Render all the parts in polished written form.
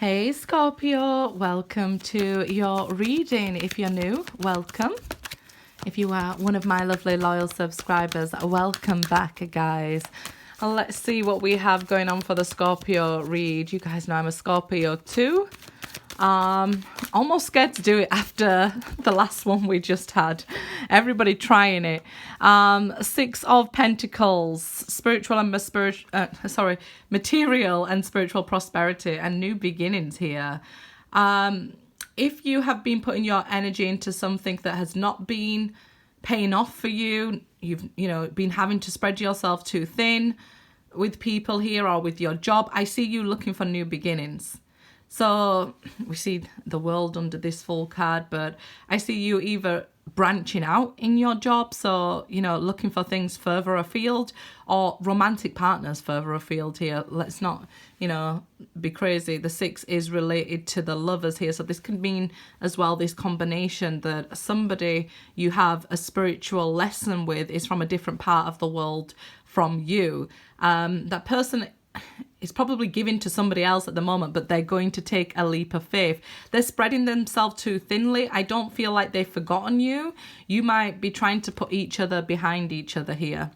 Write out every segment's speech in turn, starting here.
Hey Scorpio, welcome to your reading. If you're new, welcome. If you are one of my lovely loyal subscribers, welcome back, guys. And let's see what we have going on for the Scorpio read. You guys know I'm a Scorpio too. Almost scared to do it after the last one we just had. Everybody trying it. Six of Pentacles, material and spiritual prosperity and new beginnings here. If you have been putting your energy into something that has not been paying off for you, you've been having to spread yourself too thin with people here or with your job, I see you looking for new beginnings. So we see the world under this full card, but I see you either branching out in your job, so looking for things further afield, or romantic partners further afield here. Let's not be crazy. The six is related to the lovers here, so this can mean as well this combination that somebody you have a spiritual lesson with is from a different part of the world from you. That person is probably given to somebody else at the moment, but they're going to take a leap of faith. They're spreading themselves too thinly. I don't feel like they've forgotten you. You might be trying to put each other behind each other here.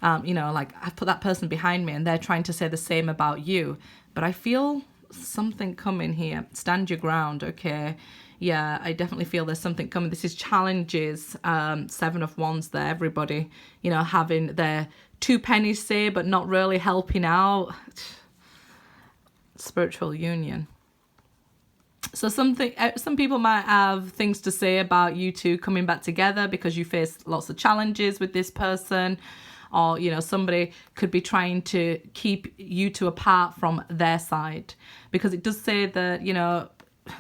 Like I've put that person behind me and they're trying to say the same about you. But I feel something coming here. Stand your ground, okay? Yeah, I definitely feel there's something coming. This is challenges, Seven of Wands there. Everybody, having their two pennies say, but not really helping out. Spiritual union. So some people might have things to say about you two coming back together because you face lots of challenges with this person, or somebody could be trying to keep you two apart from their side, because it does say that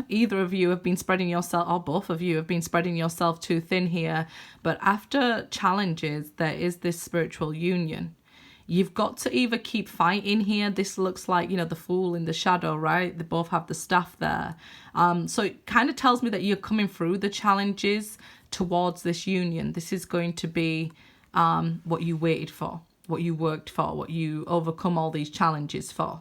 either of you have been spreading yourself, or both of you have been spreading yourself too thin here. But after challenges, there is this spiritual union. You've got to either keep fighting here. This looks like, the Fool in the shadow, right? They both have the staff there. So it kind of tells me that you're coming through the challenges towards this union. This is going to be what you waited for, what you worked for, what you overcome all these challenges for.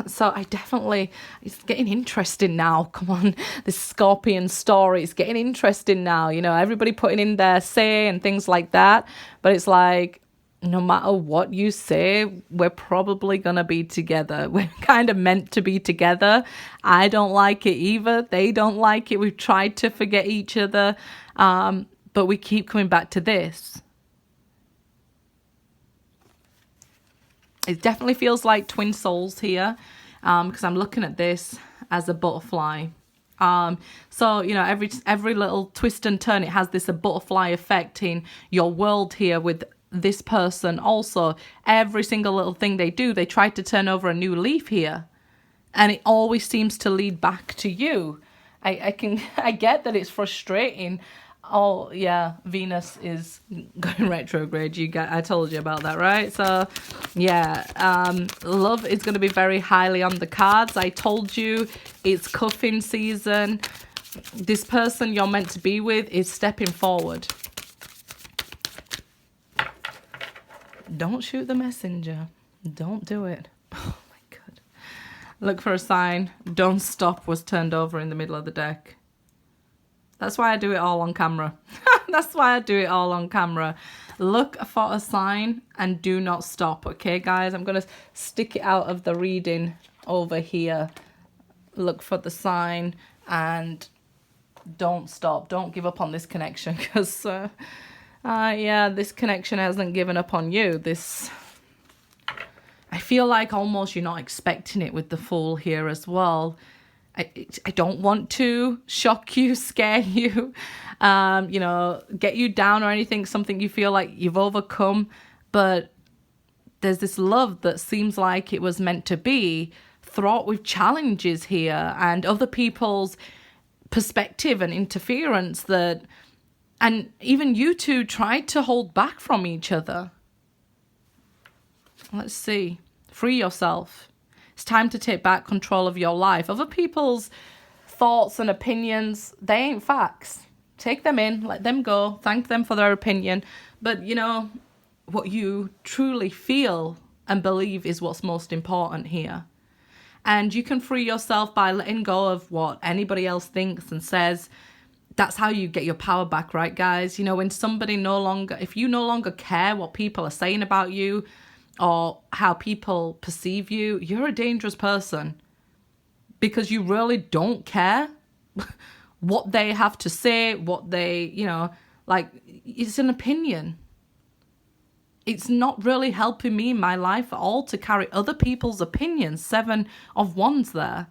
So it's getting interesting now. Come on, this Scorpion story, it's getting interesting now. Everybody putting in their say and things like that. But it's like, no matter what you say, we're probably going to be together. We're kind of meant to be together. I don't like it either. They don't like it. We've tried to forget each other. But we keep coming back to this. It definitely feels like twin souls here, because I'm looking at this as a butterfly. So every little twist and turn, it has this butterfly effect in your world here with this person. Also, every single little thing they do, they try to turn over a new leaf here, and it always seems to lead back to you. I get that it's frustrating. Oh yeah, Venus is going retrograde. I told you about that, right? So yeah, love is going to be very highly on the cards. I told you it's cuffing season. This person you're meant to be with is stepping forward. Don't shoot the messenger. Don't do it. Oh my God. Look for a sign. Don't stop was turned over in the middle of the deck. That's why I do it all on camera. That's why I do it all on camera. Look for a sign and do not stop. Okay, guys? I'm going to stick it out of the reading over here. Look for the sign and don't stop. Don't give up on this connection, because this connection hasn't given up on you. I feel like almost you're not expecting it with the Fool here as well. I don't want to shock you, scare you, get you down or anything, something you feel like you've overcome. But there's this love that seems like it was meant to be, fraught with challenges here and other people's perspective and interference and even you two tried to hold back from each other. Let's see. Free yourself. It's time to take back control of your life. Other people's thoughts and opinions, they ain't facts. Take them in, let them go, thank them for their opinion. But what you truly feel and believe is what's most important here. And you can free yourself by letting go of what anybody else thinks and says. That's how you get your power back, right, guys? You know, when somebody if you no longer care what people are saying about you or how people perceive you, you're a dangerous person, because you really don't care what they have to say, what they, you know, like, it's an opinion. It's not really helping me in my life at all to carry other people's opinions. 7 of Wands there.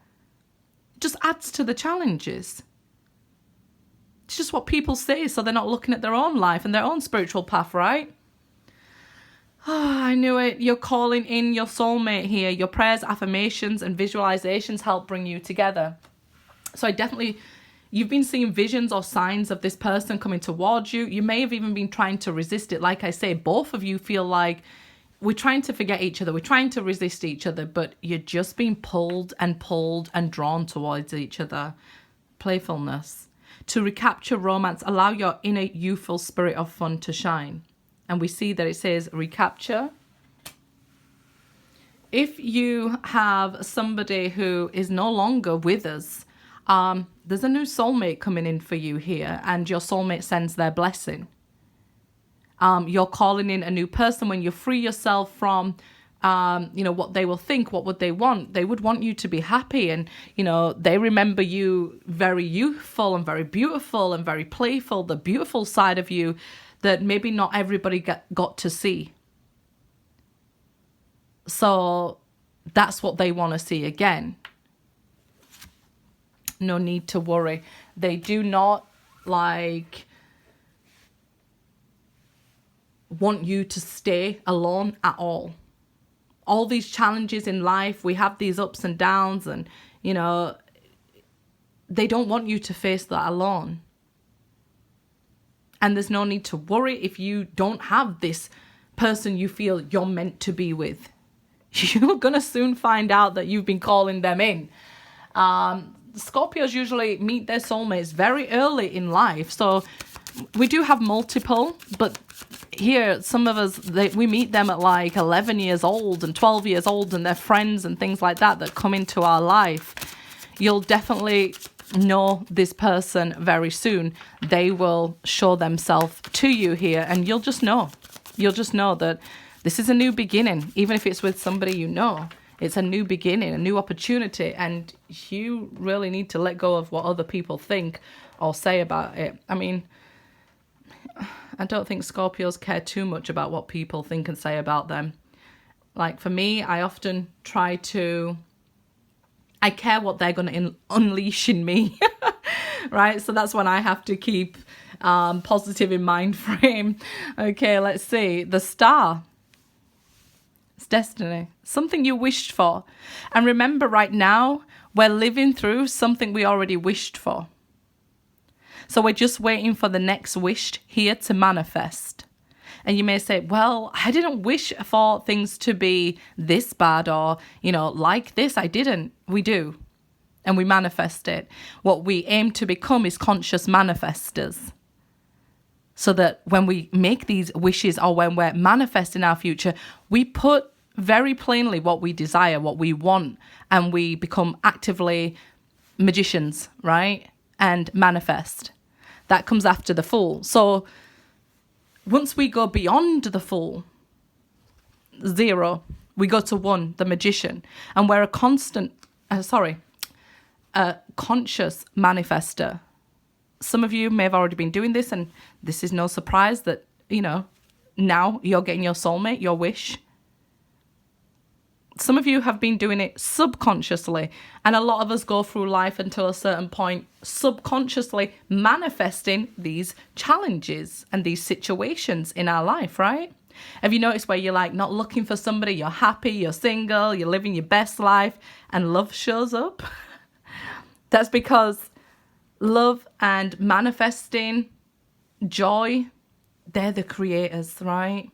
It just adds to the challenges. It's just what people say, so they're not looking at their own life and their own spiritual path, right? Oh, I knew it. You're calling in your soulmate here. Your prayers, affirmations, and visualizations help bring you together. So you've been seeing visions or signs of this person coming towards you. You may have even been trying to resist it. Like I say, both of you feel like we're trying to forget each other. We're trying to resist each other, but you're just being pulled and drawn towards each other. Playfulness. To recapture romance, allow your inner youthful spirit of fun to shine. And we see that it says recapture. If you have somebody who is no longer with us, there's a new soulmate coming in for you here, and your soulmate sends their blessing. You're calling in a new person when you free yourself from, what they will think, what would they want? They would want you to be happy, and, they remember you very youthful and very beautiful and very playful, the beautiful side of you that maybe not everybody got to see. So that's what they want to see again. No need to worry. They do not want you to stay alone at all. All these challenges in life, we have these ups and downs, and, they don't want you to face that alone. And there's no need to worry if you don't have this person you feel you're meant to be with. You're going to soon find out that you've been calling them in. Scorpios usually meet their soulmates very early in life. So we do have multiple, but here some of us, we meet them at like 11 years old and 12 years old, and they're friends and things like that come into our life. You'll definitely know this person very soon. They will show themselves to you here, and you'll just know that this is a new beginning. Even if it's with somebody it's a new beginning, a new opportunity, and you really need to let go of what other people think or say about it. I mean, I don't think Scorpios care too much about what people think and say about them. Like for me, I often I care what they're going to unleash in me, right? So that's when I have to keep positive in mind frame. Okay, let's see. The Star. It's destiny. Something you wished for. And remember, right now, we're living through something we already wished for. So we're just waiting for the next wish here to manifest. And you may say, well, I didn't wish for things to be this bad or, like this. I didn't. We do. And we manifest it. What we aim to become is conscious manifestors. So that when we make these wishes or when we're manifesting our future, we put very plainly what we desire, what we want, and we become actively magicians, right? And manifest. That comes after the Fool. So once we go beyond the Fool, 0, we go to 1, the Magician, and we're a conscious manifester. Some of you may have already been doing this, and this is no surprise that, now you're getting your soulmate, your wish. Some of you have been doing it subconsciously, and a lot of us go through life until a certain point subconsciously manifesting these challenges and these situations in our life, right? Have you noticed where you're like not looking for somebody, you're happy, you're single, you're living your best life, and love shows up? That's because love and manifesting joy, they're the creators, right?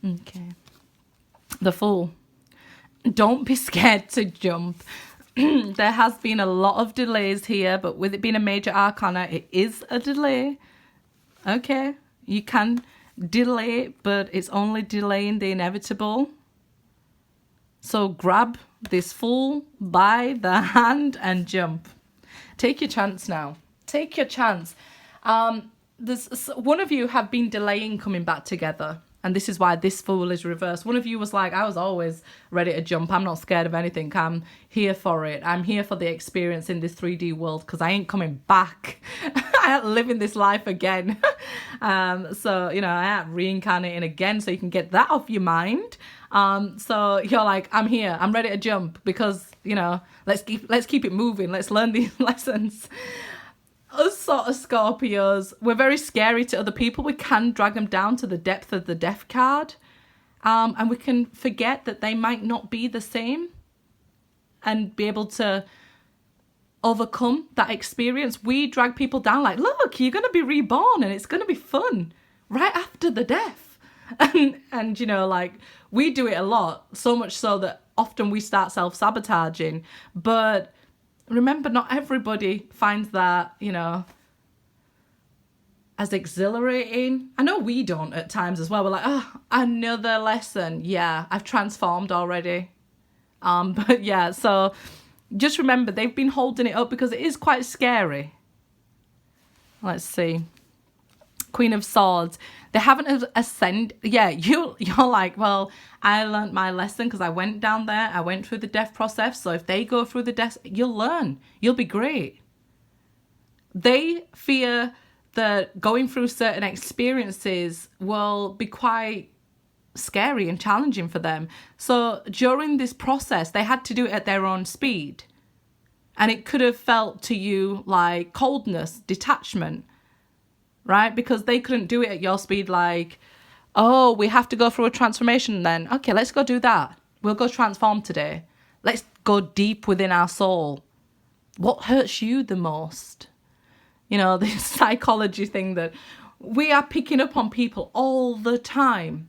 Okay. The Fool. Don't be scared to jump. There has been a lot of delays here, but with it being a major arcana, it is a delay. Okay. You can delay, but it's only delaying the inevitable. So grab this fool by the hand and jump. Take your chance now. Take your chance. There's one of you have been delaying coming back together. And this is why this fool is reversed. One of you was like, I was always ready to jump. I'm not scared of anything. I'm here for it. I'm here for the experience in this 3D world because I ain't coming back. I ain't living this life again. So, you know, I ain't reincarnating again. So you can get that off your mind. So you're like, I'm here. I'm ready to jump because, you know, let's keep it moving. Let's learn these lessons. Us sort of Scorpios, we're very scary to other people. We can drag them down to the depth of the death card. And we can forget that they might not be the same and be able to overcome that experience. We drag people down like, look, you're going to be reborn and it's going to be fun right after the death. And, you know, like we do it a lot, so much so that often we start self-sabotaging. But remember, not everybody finds that, you know, as exhilarating. I know we don't at times as well. We're like, oh, another lesson. Yeah, I've transformed already. But yeah, so just remember, they've been holding it up because it is quite scary. Let's see. Queen of Swords. They haven't ascended. Yeah, you're like, well, I learned my lesson because I went down there. I went through the death process. So if they go through the death, you'll learn. You'll be great. They fear that going through certain experiences will be quite scary and challenging for them. So during this process, they had to do it at their own speed. And it could have felt to you like coldness, detachment, right? Because they couldn't do it at your speed like, oh, we have to go through a transformation then. Okay, let's go do that. We'll go transform today. Let's go deep within our soul. What hurts you the most? You know, this psychology thing that we are picking up on people all the time.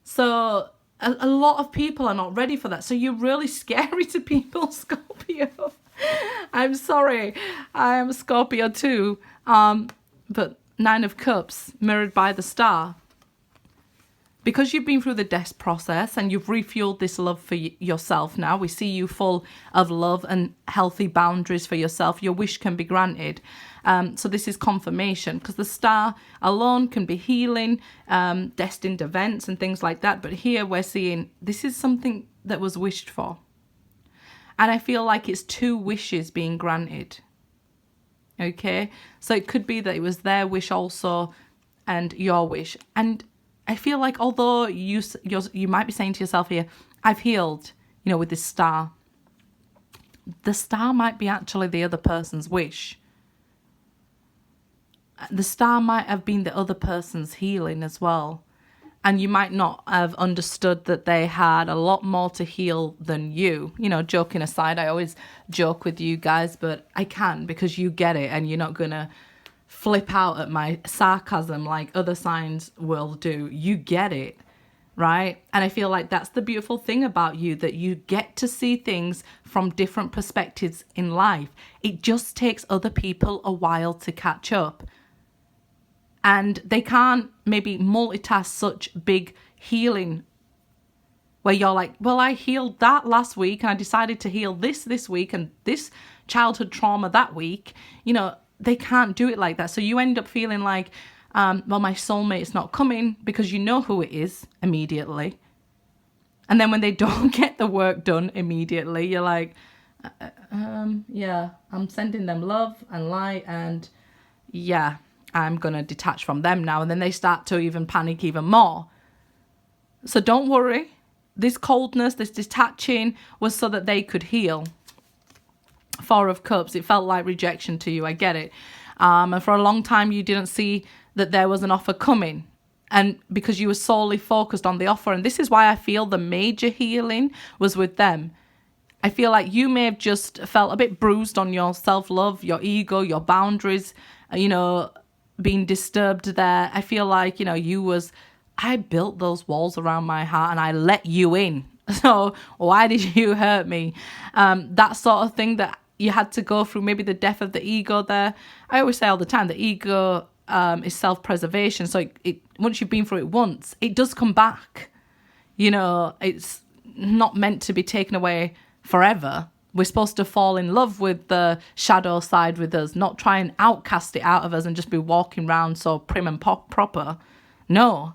So a lot of people are not ready for that. So you're really scary to people, Scorpio. I'm sorry. I am Scorpio too. But 9 of Cups mirrored by the Star. Because you've been through the death process and you've refueled this love for yourself now, we see you full of love and healthy boundaries for yourself. Your wish can be granted. So this is confirmation because the Star alone can be healing, destined events and things like that. But here we're seeing this is something that was wished for. And I feel like it's 2 wishes being granted. Okay, so it could be that it was their wish also and your wish. And I feel like although you might be saying to yourself here, I've healed, you know, with this Star. The Star might be actually the other person's wish. The Star might have been the other person's healing as well. And you might not have understood that they had a lot more to heal than you. You know, joking aside, I always joke with you guys, but I can because you get it and you're not going to flip out at my sarcasm like other signs will do. You get it, right? And I feel like that's the beautiful thing about you, that you get to see things from different perspectives in life. It just takes other people a while to catch up. And they can't maybe multitask such big healing where you're like, well, I healed that last week and I decided to heal this week and this childhood trauma that week. You know, they can't do it like that. So you end up feeling like, well, my soulmate's not coming because you know who it is immediately. And then when they don't get the work done immediately, you're like, yeah, I'm sending them love and light and yeah, I'm going to detach from them now. And then they start to even panic even more. So don't worry. This coldness, this detaching was so that they could heal. 4 of Cups. It felt like rejection to you. I get it. And for a long time, you didn't see that there was an offer coming. And because you were solely focused on the offer. And this is why I feel the major healing was with them. I feel like you may have just felt a bit bruised on your self-love, your ego, your boundaries, you know, being disturbed there. I feel like, you know, I built those walls around my heart and I let you in. So why did you hurt me? That sort of thing that you had to go through, maybe the death of the ego there. I always say all the time, the ego is self-preservation. So it once you've been through it once, it does come back. You know, not meant to be taken away forever. We're supposed to fall in love with the shadow side with us, not try and outcast it out of us and just be walking around so prim and proper. No.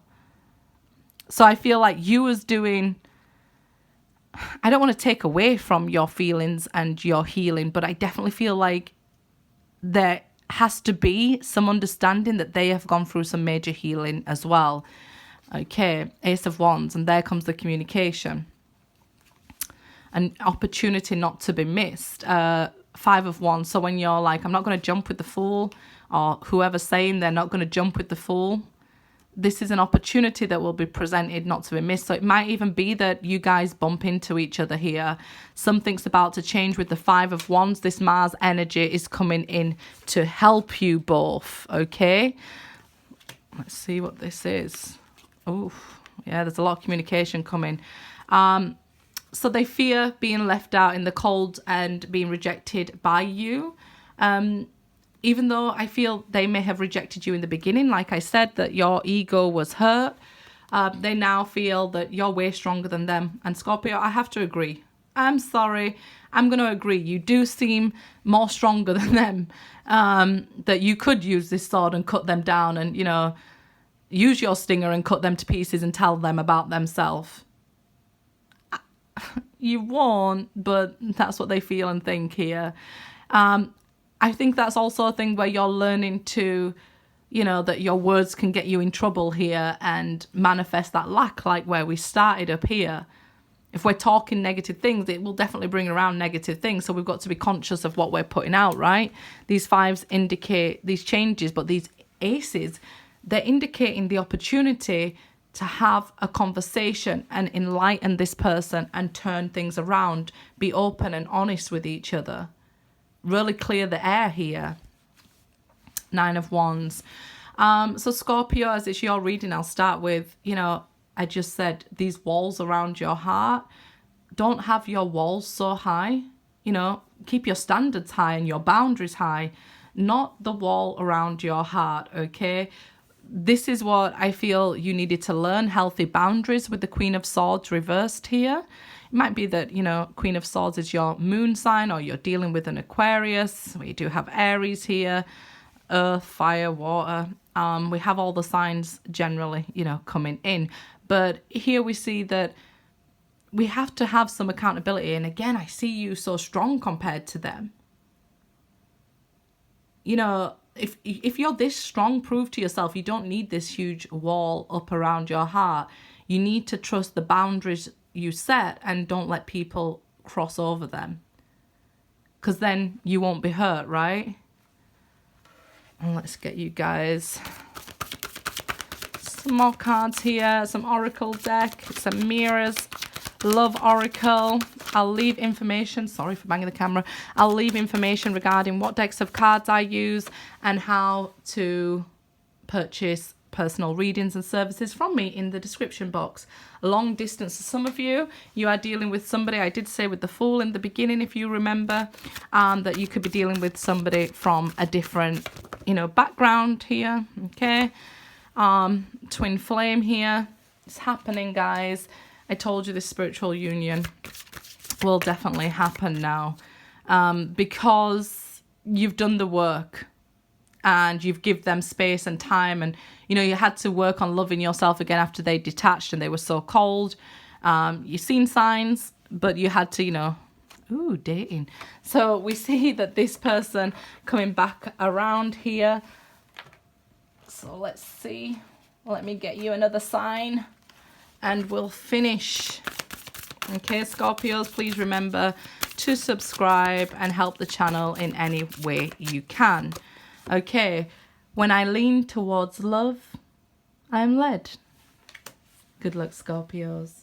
So I feel like you was doing... I don't want to take away from your feelings and your healing, but I definitely feel like there has to be some understanding that they have gone through some major healing as well. Okay, Ace of Wands, and there comes the communication. An opportunity not to be missed. 5 of Wands. So when you're like, I'm not going to jump with the Fool, or whoever's saying they're not going to jump with the Fool, this is an opportunity that will be presented, not to be missed. So it might even be that you guys bump into each other here. Something's about to change with the 5 of Wands. This Mars energy is coming in to help you both. Okay. Let's see what this is. Oh, yeah, there's a lot of communication coming. So they fear being left out in the cold and being rejected by you. Even though I feel they may have rejected you in the beginning, like I said, that your ego was hurt, they now feel that you're way stronger than them. And Scorpio, I have to agree. I'm sorry. I'm going to agree. You do seem more stronger than them, that you could use this sword and cut them down and, you know, use your stinger and cut them to pieces and tell them about themselves. You won't, but that's what they feel and think here. I think that's also a thing where you're learning to, you know, that your words can get you in trouble here and manifest that lack, like where we started up here. If we're talking negative things, it will definitely bring around negative things. So we've got to be conscious of what we're putting out, right? These 5s indicate these changes, but these aces, they're indicating the opportunity to have a conversation and enlighten this person and turn things around. Be open and honest with each other. Really clear the air here. 9 of Wands. So Scorpio, as it's your reading, I'll start with, you know, I just said these walls around your heart. Don't have your walls so high. You know, keep your standards high and your boundaries high. Not the wall around your heart, okay? This is what I feel you needed to learn. Healthy boundaries with the Queen of Swords reversed here. It might be that, you know, Queen of Swords is your moon sign, or you're dealing with an Aquarius. We do have Aries here, earth, fire, water. We have all the signs generally, you know, coming in. But here we see that we have to have some accountability. And again, I see you so strong compared to them. You know, if you're this strong, prove to yourself you don't need this huge wall up around your heart. You need to trust the boundaries you set and don't let people cross over them. Because then you won't be hurt, right? And let's get you guys some more cards here. Some Oracle deck, some mirrors. Love Oracle. I'll leave information, sorry for banging the camera, I'll leave information regarding what decks of cards I use and how to purchase personal readings and services from me in the description box. Long distance, some of you are dealing with somebody, I did say with the Fool in the beginning, if you remember, that you could be dealing with somebody from a different, you know, background here, okay? Twin flame here. It's happening, guys. I told you this spiritual union will definitely happen now, because you've done the work and you've given them space and time, and you know you had to work on loving yourself again after they detached and they were so cold. You've seen signs, but you had to, you know, dating. So we see that this person coming back around here. So let's see. Let me get you another sign and we'll finish. Okay, Scorpios, please remember to subscribe and help the channel in any way you can. Okay, when I lean towards love, I am led. Good luck, Scorpios.